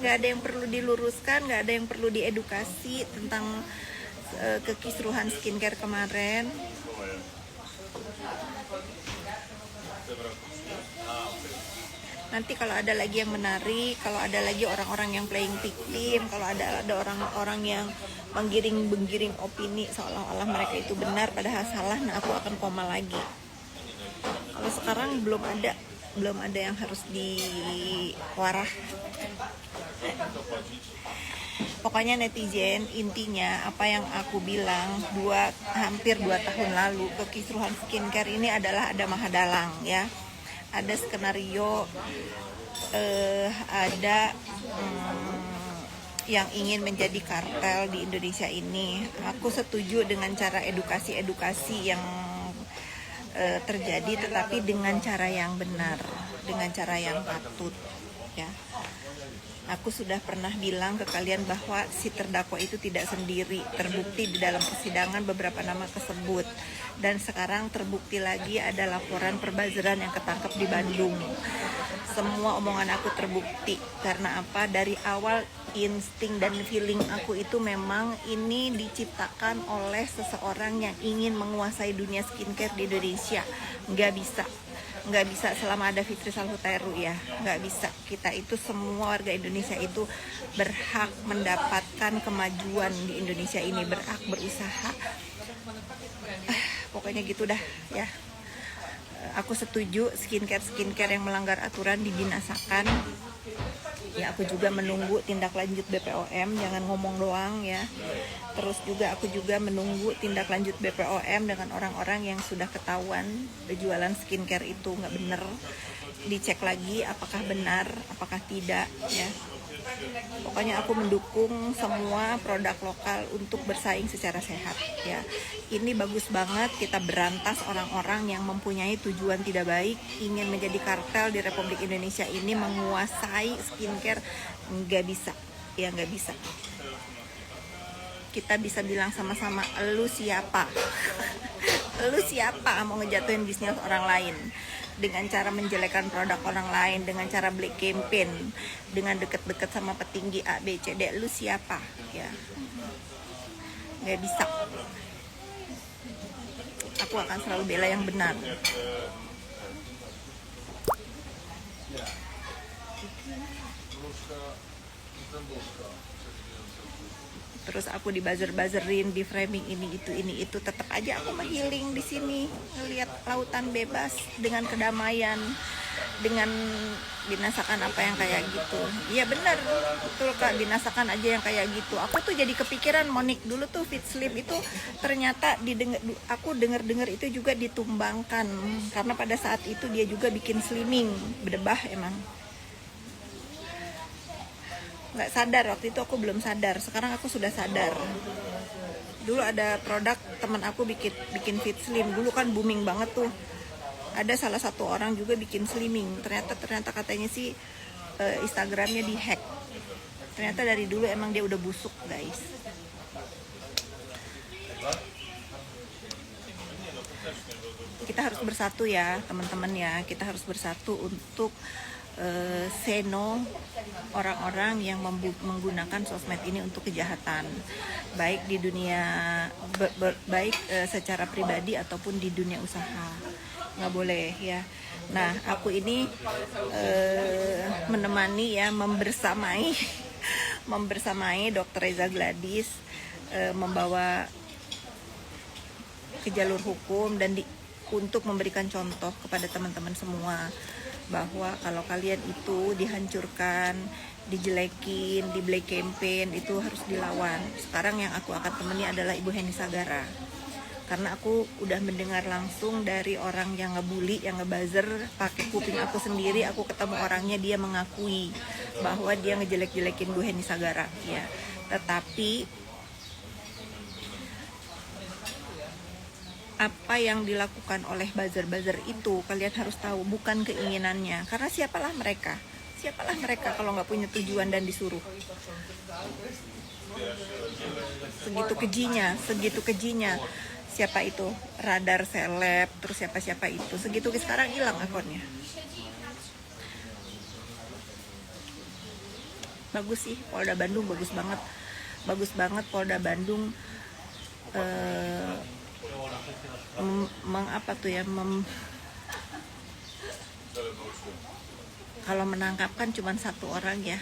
Nggak ada yang perlu diluruskan, nggak ada yang perlu diedukasi tentang kekisruhan skincare kemarin. Nanti kalau ada lagi yang menarik, kalau ada lagi orang-orang yang playing victim, kalau ada orang-orang yang menggiring-menggiring opini seolah-olah mereka itu benar padahal salah, nah aku akan koma lagi. Kalau sekarang belum ada yang harus diwarah. Pokoknya netizen, intinya apa yang aku bilang hampir 2 tahun lalu, kekisruhan skincare ini adalah ada mahadalang ya. Ada skenario, ada yang ingin menjadi kartel di Indonesia ini. Aku setuju dengan cara edukasi yang terjadi, tetapi dengan cara yang benar, dengan cara yang patut ya. Aku sudah pernah bilang ke kalian bahwa si terdakwa itu tidak sendiri. Terbukti di dalam persidangan beberapa nama tersebut. Dan sekarang terbukti lagi ada laporan perbazeran yang ketangkep di Bandung. Semua omongan aku terbukti. Karena apa? Dari awal insting dan feeling aku itu memang ini diciptakan oleh seseorang yang ingin menguasai dunia skincare di Indonesia. Nggak bisa selama ada Fitri Salhuteru ya, nggak bisa. Kita itu semua warga Indonesia itu berhak mendapatkan kemajuan di Indonesia ini, berhak berusaha. Pokoknya gitu dah ya. Aku setuju skincare yang melanggar aturan dibinasakan. Ya, aku juga menunggu tindak lanjut BPOM, jangan ngomong doang ya. Terus juga aku juga menunggu tindak lanjut BPOM dengan orang-orang yang sudah ketahuan jualan skincare itu nggak bener. Dicek lagi apakah benar, apakah tidak ya. Pokoknya aku mendukung semua produk lokal untuk bersaing secara sehat ya. Ini bagus banget, kita berantas orang-orang yang mempunyai tujuan tidak baik, ingin menjadi kartel di Republik Indonesia ini, menguasai skincare. Nggak bisa ya, nggak bisa. Kita bisa bilang sama-sama, lu siapa? Lu siapa mau ngejatuhin bisnis orang lain dengan cara menjelekkan produk orang lain, dengan cara black campaign, dengan deket-deket sama petinggi A, B, C, D. Lu siapa ya? Nggak bisa. Aku akan selalu bela yang benar. Terus aku dibuzzer-buzzerin, di framing ini itu, tetap aja aku menghealing di sini, ngelihat lautan bebas dengan kedamaian, dengan binasakan apa yang kayak gitu. Iya benar, betul Kak, binasakan aja yang kayak gitu. Aku tuh jadi kepikiran Monik dulu tuh Fit Slim itu ternyata aku dengar itu juga ditumbangkan karena pada saat itu dia juga bikin slimming, berdebah emang. Nggak sadar, waktu itu aku belum sadar, sekarang aku sudah sadar. Dulu ada produk teman aku bikin Fit Slim, dulu kan booming banget tuh. Ada salah satu orang juga bikin slimming, ternyata katanya sih Instagramnya dihack. Ternyata dari dulu emang dia udah busuk guys. Kita harus bersatu ya teman-teman ya, kita harus bersatu untuk seno orang-orang yang menggunakan sosmed ini untuk kejahatan, baik di dunia baik secara pribadi ataupun di dunia usaha. Nggak boleh ya. Nah, aku ini menemani ya, membersamai Dr. Reza Gladys membawa ke jalur hukum dan untuk memberikan contoh kepada teman-teman semua bahwa kalau kalian itu dihancurkan, dijelekin, di black campaign, itu harus dilawan. Sekarang yang aku akan temani adalah Ibu Heni Sagara. Karena aku udah mendengar langsung dari orang yang ngebully, yang ngebuzzer, pakai kuping aku sendiri, aku ketemu orangnya, dia mengakui bahwa dia ngejelek-jelekin Bu Heni Sagara ya. Tetapi apa yang dilakukan oleh buzzer-buzzer itu kalian harus tahu bukan keinginannya, karena siapalah mereka kalau nggak punya tujuan dan disuruh. Segitu kejinya siapa itu radar seleb, terus siapa itu, segitu sekarang hilang akunnya. Bagus sih, Polda Bandung bagus banget Polda Bandung. Mengapa tuh ya, kalau menangkap kan cuma satu orang ya.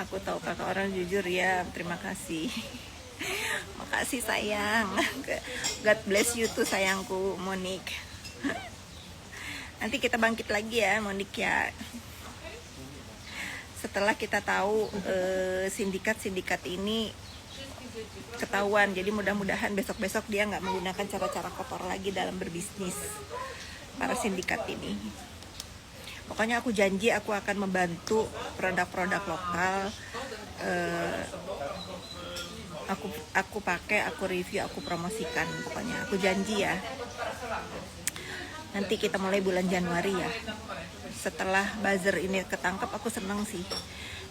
Aku tahu kakak orang jujur ya, terima kasih. Makasih sayang. God bless you tuh sayangku, Monik. Nanti kita bangkit lagi ya, Monik ya. Setelah kita tahu sindikat-sindikat ini ketahuan, jadi mudah-mudahan besok-besok dia nggak menggunakan cara-cara kotor lagi dalam berbisnis, para sindikat ini. Pokoknya aku janji aku akan membantu produk-produk lokal. Aku pakai, aku review, aku promosikan. Pokoknya aku janji ya. Nanti kita mulai bulan Januari ya. Setelah buzzer ini ketangkap, aku seneng sih.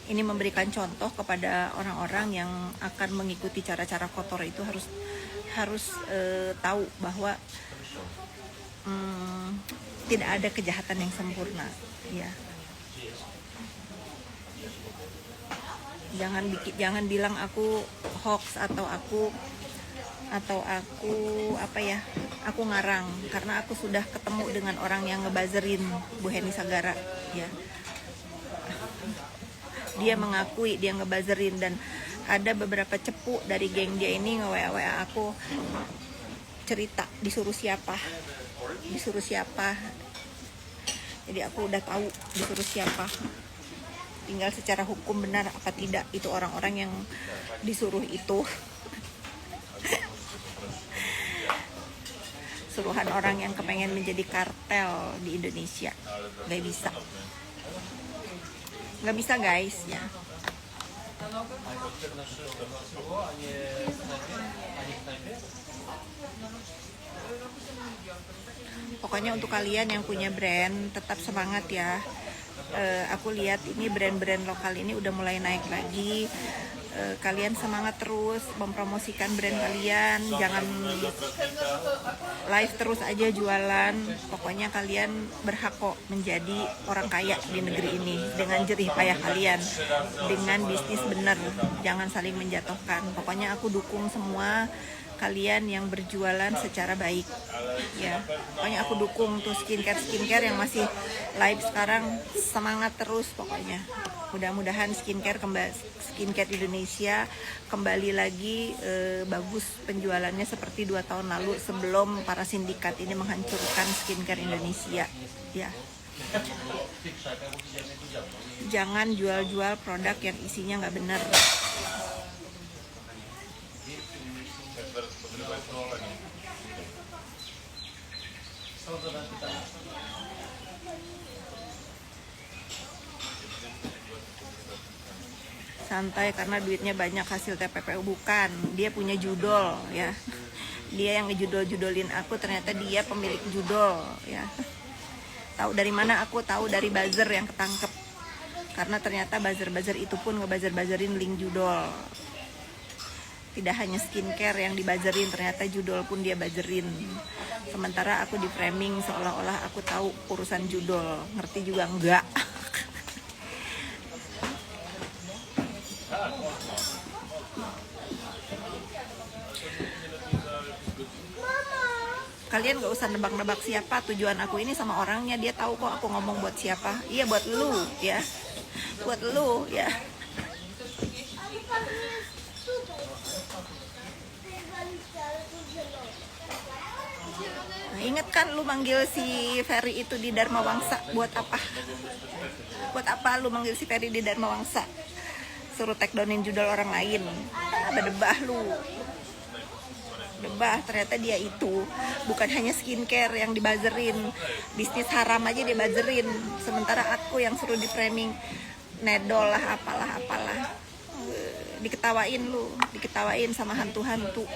Ini memberikan contoh kepada orang-orang yang akan mengikuti cara-cara kotor itu, harus tahu bahwa tidak ada kejahatan yang sempurna ya. Jangan bilang aku hoax atau aku aku ngarang, karena aku sudah ketemu dengan orang yang ngebuzzerin Bu Heni Sagara ya. Dia mengakui dia ngebuzzerin, dan ada beberapa cepu dari geng dia ini nge-WA aku cerita disuruh siapa. Jadi aku udah tahu disuruh siapa. Tinggal secara hukum benar apa tidak itu orang-orang yang disuruh itu. Suruhan orang yang kepengen menjadi kartel di Indonesia. Gak bisa guys ya. Pokoknya untuk kalian yang punya brand, tetap semangat ya. Aku lihat ini brand-brand lokal ini udah mulai naik lagi. Kalian semangat terus mempromosikan brand kalian, jangan live terus aja jualan. Pokoknya kalian berhak kok menjadi orang kaya di negeri ini dengan jerih payah kalian, dengan bisnis bener, jangan saling menjatuhkan. Pokoknya aku dukung semua kalian yang berjualan secara baik ya. Pokoknya aku dukung tuh skincare yang masih live sekarang, semangat terus pokoknya. Mudah-mudahan skincare Indonesia kembali lagi bagus penjualannya seperti 2 tahun lalu sebelum para sindikat ini menghancurkan skincare Indonesia ya. Jangan jual-jual produk yang isinya nggak benar. Santai karena duitnya banyak hasil TPPU, bukan, dia punya judol ya. Dia yang ngejudol-judolin aku, ternyata dia pemilik judol ya. Tahu dari mana? Aku tahu dari buzzer yang ketangkep. Karena ternyata buzzer-buzzer itu pun ngebuzzer-buzzerin link judol. Tidak hanya skincare yang dibuzzerin, ternyata judol pun dia buzzerin. Sementara aku di framing seolah-olah aku tahu urusan judol, ngerti juga enggak. Kalian gak usah nebak-nebak siapa tujuan aku ini sama orangnya. Dia tahu kok aku ngomong buat siapa. Iya, buat lu ya. Buat lu ya. Nah, inget kan lu manggil si Ferry itu di Dharma Wangsa buat apa? Buat apa lu manggil si Ferry di Dharma Wangsa? Suruh take downin judul orang lain. Berdebah lu. Debah, ternyata dia itu bukan hanya skincare yang dibuzzerin, bisnis haram aja dia buzzerin. Sementara aku yang suruh di framing nedol lah, apalah diketawain lu, diketawain sama hantu-hantu.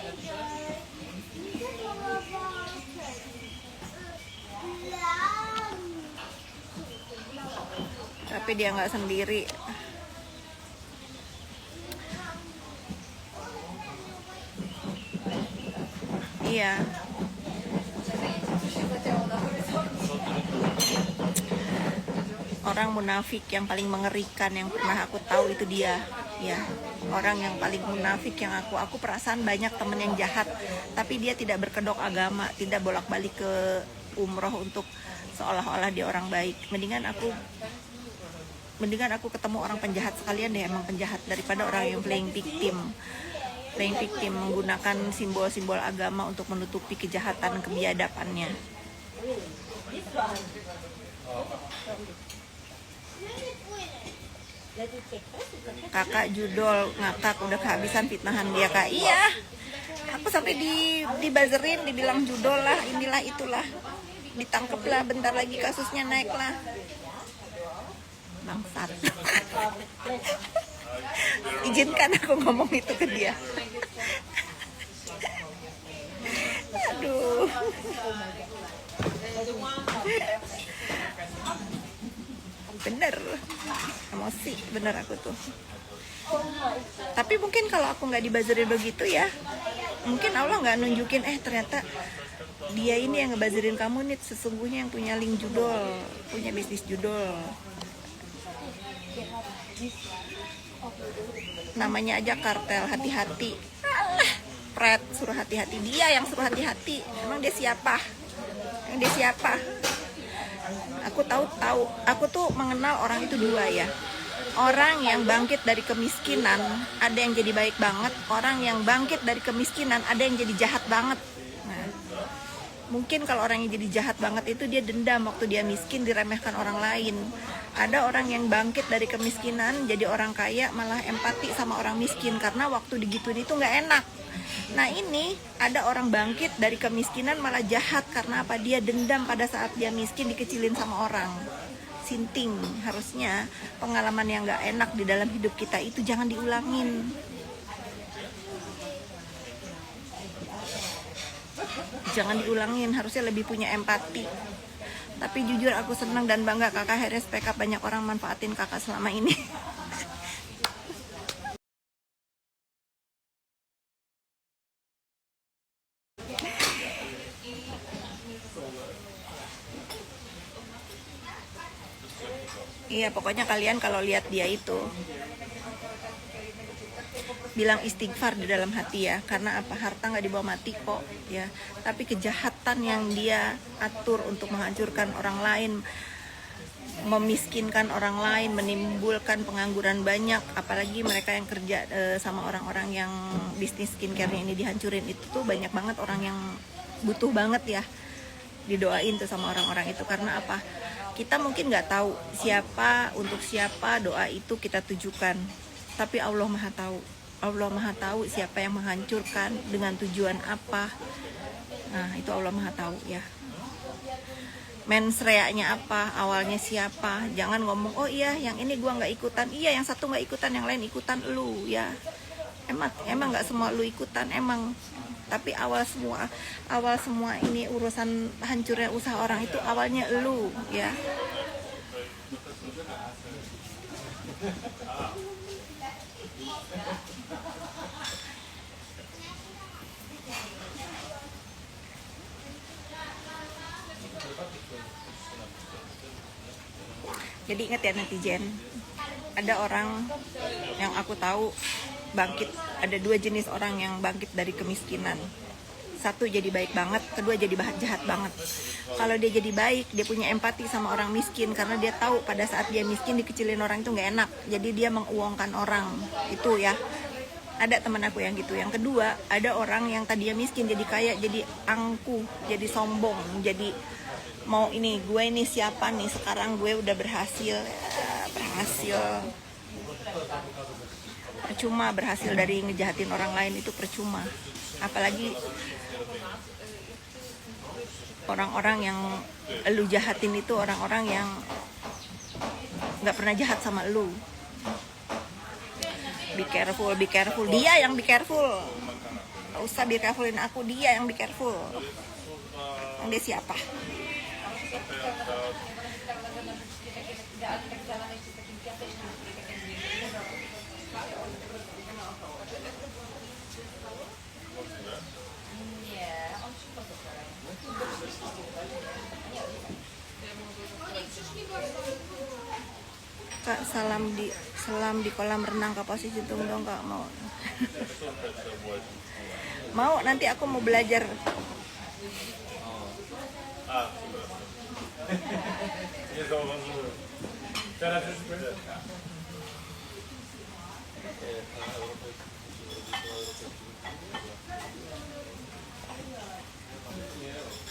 Tapi dia nggak sendiri. Iya. orang munafik yang paling mengerikan yang pernah aku tahu itu dia, ya. Orang yang paling munafik yang aku perasaan banyak temen yang jahat, tapi dia tidak berkedok agama, tidak bolak-balik ke umroh untuk seolah-olah dia orang baik. Mendingan aku ketemu orang penjahat sekalian deh, emang penjahat, daripada orang yang playing victim menggunakan simbol-simbol agama untuk menutupi kejahatan kebiadabannya. Kakak judol ngakak udah kehabisan fitnahan dia, Kak. Iya, aku sampai dibazerin, dibilang judol lah, inilah itulah, ditangkep lah, bentar lagi kasusnya naik lah. Bangsat. Izinkan aku ngomong itu ke dia. Aduh. Bener, emosi bener aku tuh. Tapi mungkin kalau aku nggak dibazerin begitu ya, mungkin Allah nggak nunjukin ternyata dia ini yang ngebazerin kamu nih, sesungguhnya yang punya link judol, punya bisnis judol. Namanya aja kartel, hati-hati. Alah, Pret suruh hati-hati, dia yang suruh hati-hati. Emang dia siapa? Aku tuh mengenal orang itu dua ya. Orang yang bangkit dari kemiskinan, ada yang jadi baik banget. Orang yang bangkit dari kemiskinan, ada yang jadi jahat banget. Nah, mungkin kalau orang yang jadi jahat banget itu dia dendam waktu dia miskin, diremehkan orang lain. Ada orang yang bangkit dari kemiskinan jadi orang kaya, malah empati sama orang miskin karena waktu digituin itu nggak enak. Nah ini ada orang bangkit dari kemiskinan malah jahat karena apa? Dia dendam pada saat dia miskin dikecilin sama orang. Sinting, harusnya pengalaman yang nggak enak di dalam hidup kita itu jangan diulangin. Jangan diulangin, harusnya lebih punya empati. Tapi jujur aku senang dan bangga kakak Heres PK, banyak orang manfaatin kakak selama ini. Iya, pokoknya kalian kalau lihat dia itu bilang istighfar di dalam hati ya, karena apa? Harta nggak dibawa mati kok ya, tapi kejahatan yang dia atur untuk menghancurkan orang lain, memiskinkan orang lain, menimbulkan pengangguran banyak, apalagi mereka yang kerja sama orang-orang yang bisnis skincare ini dihancurin, itu tuh banyak banget orang yang butuh banget ya didoain tuh sama orang-orang itu. Karena apa? Kita mungkin nggak tahu siapa, untuk siapa doa itu kita tujukan, tapi Allah Maha tahu. Allah Maha tahu siapa yang menghancurkan, dengan tujuan apa. Nah itu Allah Maha tahu ya. Mensreanya apa, awalnya siapa. Jangan ngomong oh iya yang ini gua nggak ikutan, iya yang satu nggak ikutan, yang lain ikutan lu ya. Emang nggak semua lu ikutan emang. Tapi awal semua ini urusan hancurnya usaha orang itu awalnya lu ya. Jadi ingat ya netizen, ada orang yang aku tahu bangkit, ada dua jenis orang yang bangkit dari kemiskinan. Satu jadi baik banget, kedua jadi jahat banget. Kalau dia jadi baik, dia punya empati sama orang miskin karena dia tahu pada saat dia miskin dikecilin orang itu nggak enak. Jadi dia menguangkan orang itu ya. Ada teman aku yang gitu. Yang kedua, ada orang yang tadinya miskin jadi kaya, jadi angkuh, jadi sombong, jadi mau ini gue ini siapa nih sekarang, gue udah berhasil. Percuma berhasil dari ngejahatin orang lain itu percuma. Apalagi orang-orang yang lu jahatin itu orang-orang yang nggak pernah jahat sama lu. Be careful. Dia yang be careful. Gak usah be carefulin aku, dia yang be careful. Yang dia siapa? Kak, selam di kolam renang Kak, posisi tung dong Kak, mau. Mau, nanti aku mau belajar.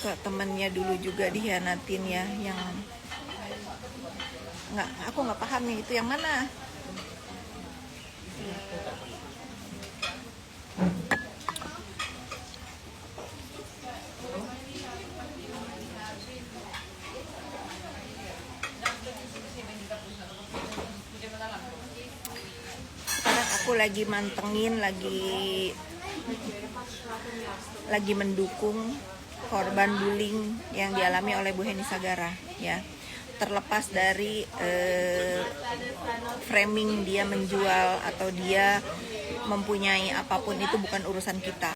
Ke temennya dulu juga dihianatin ya, yang nggak, aku nggak paham nih itu yang mana. Sekarang aku lagi mantengin, lagi mendukung korban bullying yang dialami oleh Bu Heni Sagara ya. Terlepas dari framing dia menjual atau dia mempunyai apapun, itu bukan urusan kita.